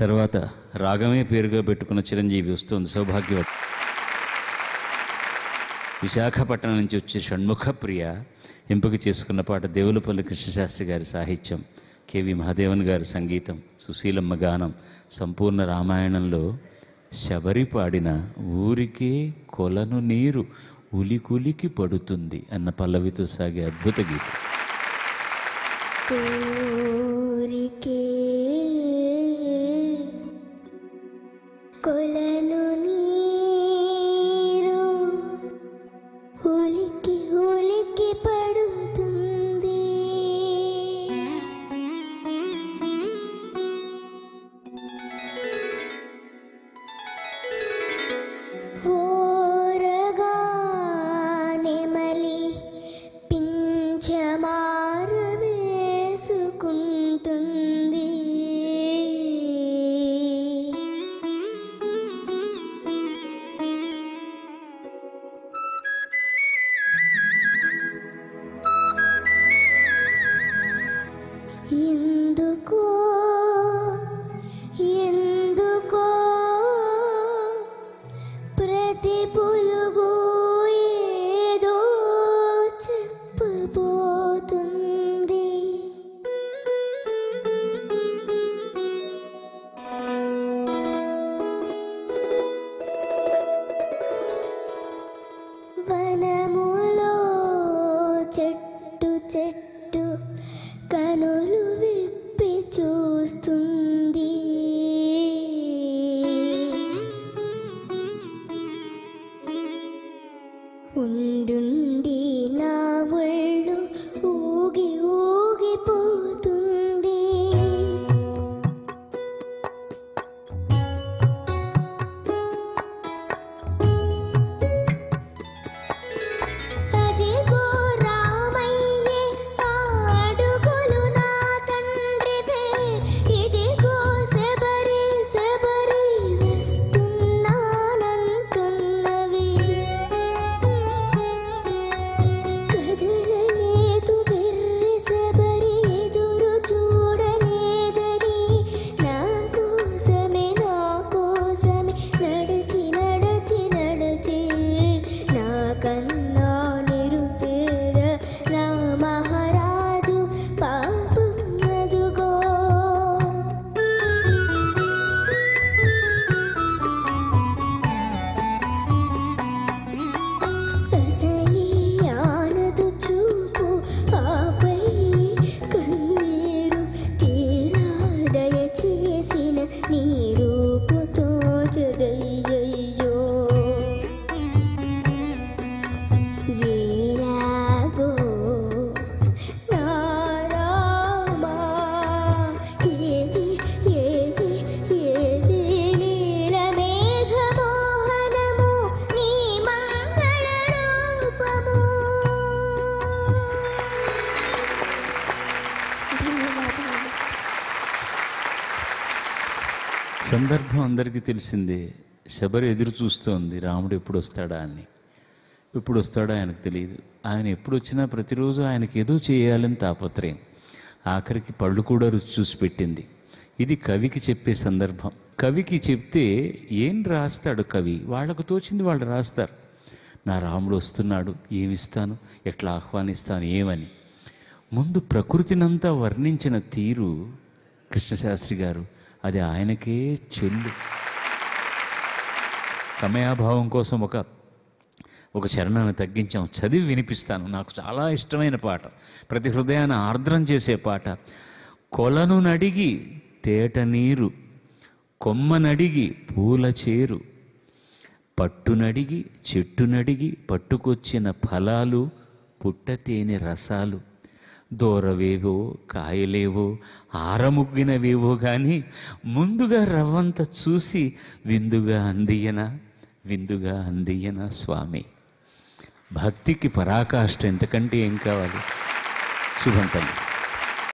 తర్వాత రాగమే పేరుగా పెట్టుకున్న చిరంజీవి వస్తుంది సౌభాగ్యవతి. విశాఖపట్నం నుంచి వచ్చే షణ్ముఖ ప్రియ ఎంపిక చేసుకున్న పాట దేవులపల్లి కృష్ణశాస్త్రి గారి సాహిత్యం, కెవి మహాదేవన్ గారి సంగీతం, సుశీలమ్మ గానం. సంపూర్ణ రామాయణంలో శబరి పాడిన ఊరికే కొలను నీరు ఉలికులికి పడుతుంది అన్న పల్లవితో సాగే అద్భుత గీతం. ఊరికే కొలను నీరు ఉలికి ఉలికి పడుతుంది, ఓరగా నెమలి పింఛమార వేసుకుంటుంది, ఎందుకో ఎందుకో ప్రతి పులుగు ఏదో చెప్పబోతుంది, వనములో చెట్టు చెట్టు కనులు విప్పి చూస్తుంది, ఉండుండి నా ఒళ్ళు ఊగి ఊగిపోతుంది, అదిగో రామయ్యే ఆ అడుగులు నా తండ్రివే, ఇదిగో శబరి శబరి వస్తున్నానంటున్నవి, కదలలేదు వెర్రి శబరి ఎదురు చూడలేదని, నా కోసమే నడిచి నడిచి నడిచి నా కన్నా నిరుపేద నా మహారాజు పాపం అదుగో, అసలే ఆనదు చూపు ఆపై కన్నీరు తీరా దయచేసిన నీ రూపుతో చదయ్యయ్యో, ఏలాగో నా రామా ఏది ఏది ఏది నీలమేఘమోహనము నీ మంగళ రూపము. ధన్యవాదాలు. సందర్భం అందరికీ తెలిసిందే. శబరి ఎదురు చూస్తోంది రాముడు ఎప్పుడు వస్తాడా అని. ఎప్పుడు వస్తాడో ఆయనకు తెలియదు. ఆయన ఎప్పుడు వచ్చినా ప్రతిరోజు ఆయనకి ఏదో చేయాలని తాపత్రయం. ఆఖరికి పళ్ళు కూడా రుచి చూసి పెట్టింది. ఇది కవికి చెప్పే సందర్భం. కవికి చెప్తే ఏం రాస్తాడు కవి? వాళ్ళకు తోచింది వాళ్ళు రాస్తారు. నా రాముడు వస్తున్నాడు, ఏమిస్తాను, ఎట్లా ఆహ్వానిస్తాను, ఏమని. ముందు ప్రకృతినంతా వర్ణించిన తీరు కృష్ణశాస్త్రి గారు, అది ఆయనకే చెల్లు. సమయాభావం కోసం ఒక చరణాన్ని తగ్గించాం, చదివి వినిపిస్తాను. నాకు చాలా ఇష్టమైన పాట, ప్రతి హృదయాన్ని ఆర్ద్రం చేసే పాట. కొలను నడిగి తేట నీరు, కొమ్మనడిగి పూల చేరు, పట్టునడిగి చెట్టునడిగి పట్టుకొచ్చిన ఫలాలు, పుట్టతేనె రసాలు, దూరవేవో కాయలేవో ఆరముగ్గినవేవో కానీ ముందుగా రవ్వంత చూసి విందుగా అందియన స్వామి. భక్తికి పరాకాష్ట ఎంతకంటే ఏం కావాలి? శుభం తల్లి.